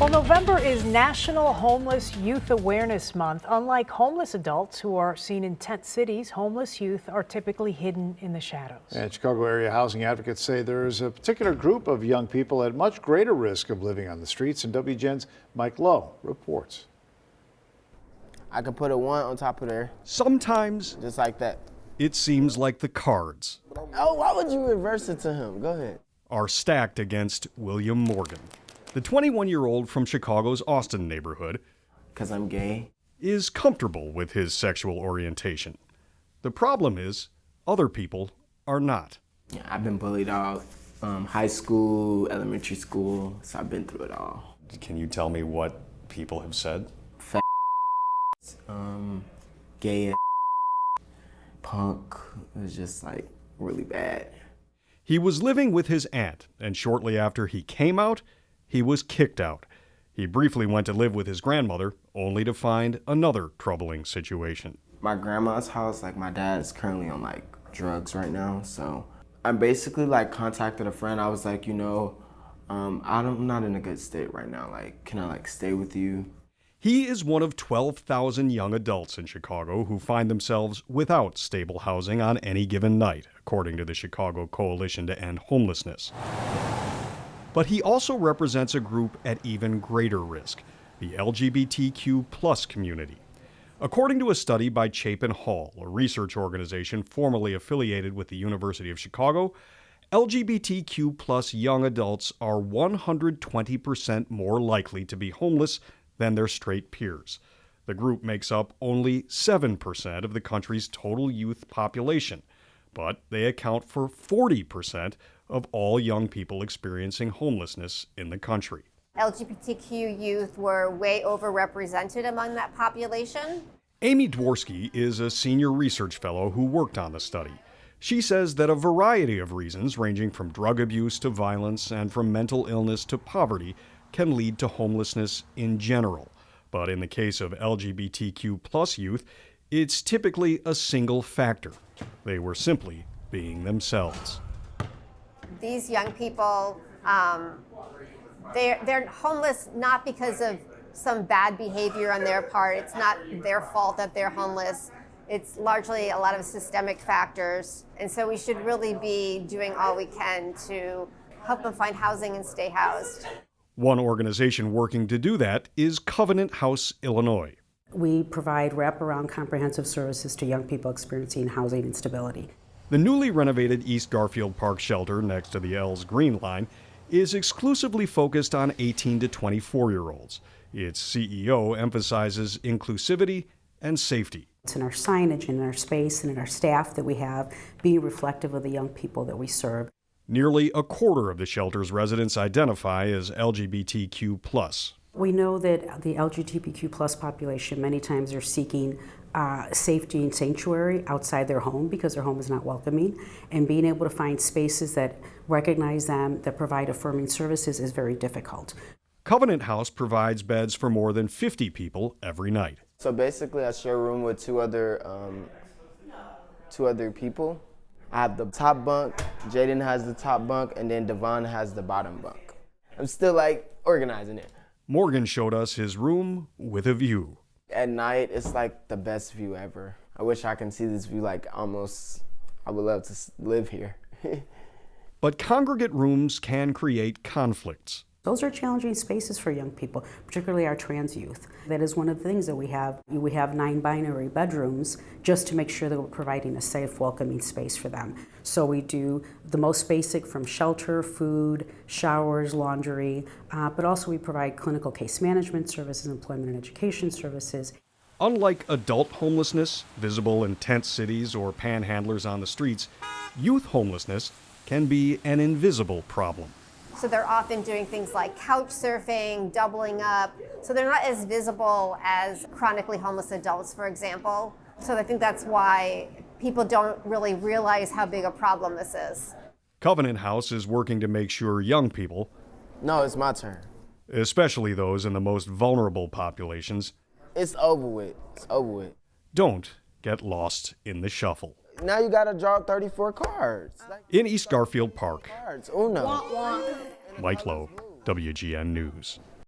Well, November is National Homeless Youth Awareness Month. Unlike homeless adults who are seen in tent cities, homeless youth are typically hidden in the shadows. And Chicago area housing advocates say there is a particular group of young people at much greater risk of living on the streets, and WGN's Mike Lowe reports. I could put a 1 on top of there, Sometimes just like that. it seems like the cards Oh, why would you reverse it to him? Go ahead. are stacked against William Morgan. The 21-year-old from Chicago's Austin neighborhood Because I'm gay. is comfortable with his sexual orientation. The problem is, other people are not. Yeah, I've been bullied all high school, elementary school, so I've been through it all. Can you tell me what people have said? Gay, punk. It was just like really bad. He was living with his aunt, and shortly after he came out, he was kicked out. He briefly went to live with his grandmother, only to find another troubling situation. My grandma's house, like my dad's currently on like drugs right now, so I basically like contacted a friend. I was like, I'm not in a good state right now. Like, can I like stay with you? He is one of 12,000 young adults in Chicago who find themselves without stable housing on any given night, according to the Chicago Coalition to End Homelessness. But he also represents a group at even greater risk, the LGBTQ+ community. According to a study by Chapin Hall, a research organization formerly affiliated with the University of Chicago, LGBTQ+ young adults are 120% more likely to be homeless than their straight peers. The group makes up only 7% of the country's total youth population, but they account for 40% of all young people experiencing homelessness in the country. LGBTQ youth were way overrepresented among that population. Amy Dworsky is a senior research fellow who worked on the study. She says that a variety of reasons, ranging from drug abuse to violence and from mental illness to poverty, can lead to homelessness in general. But in the case of LGBTQ+ youth, it's typically a single factor. They were simply being themselves. These young people, they're homeless not because of some bad behavior on their part. It's not their fault that they're homeless. It's largely a lot of systemic factors. And so we should really be doing all we can to help them find housing and stay housed. One organization working to do that is Covenant House Illinois. We provide wraparound comprehensive services to young people experiencing housing instability. The newly renovated East Garfield Park shelter next to the L's Green Line is exclusively focused on 18 to 24-year-olds. Its CEO emphasizes inclusivity and safety. It's in our signage, in our space, and in our staff that we have, being reflective of the young people that we serve. Nearly a quarter of the shelter's residents identify as LGBTQ+. We know that the LGBTQ+ population many times are seeking safety and sanctuary outside their home because their home is not welcoming, and being able to find spaces that recognize them, that provide affirming services is very difficult. Covenant House provides beds for more than 50 people every night. So basically, I share a room with two other people. I have the top bunk, Jaden has the top bunk, and then Devon has the bottom bunk. I'm still like organizing it. Morgan showed us his room with a view. At night, it's like the best view ever. I wish I can see this view like almost, I would love to live here. But congregate rooms can create conflicts. Those are challenging spaces for young people, particularly our trans youth. That is one of the things that we have. We have 9 binary bedrooms just to make sure that we're providing a safe, welcoming space for them. So we do the most basic from shelter, food, showers, laundry, but also we provide clinical case management services, employment and education services. Unlike adult homelessness, visible in tent cities or panhandlers on the streets, youth homelessness can be an invisible problem. So they're often doing things like couch surfing, doubling up. So they're not as visible as chronically homeless adults, for example. So I think that's why people don't really realize how big a problem this is. Covenant House is working to make sure young people, No, it's my turn. especially those in the most vulnerable populations, It's over with. It's over with. don't get lost in the shuffle. Now you gotta draw 34 cards. Like, In East Garfield Park, cards, Uno. Mike Lowe, WGN News.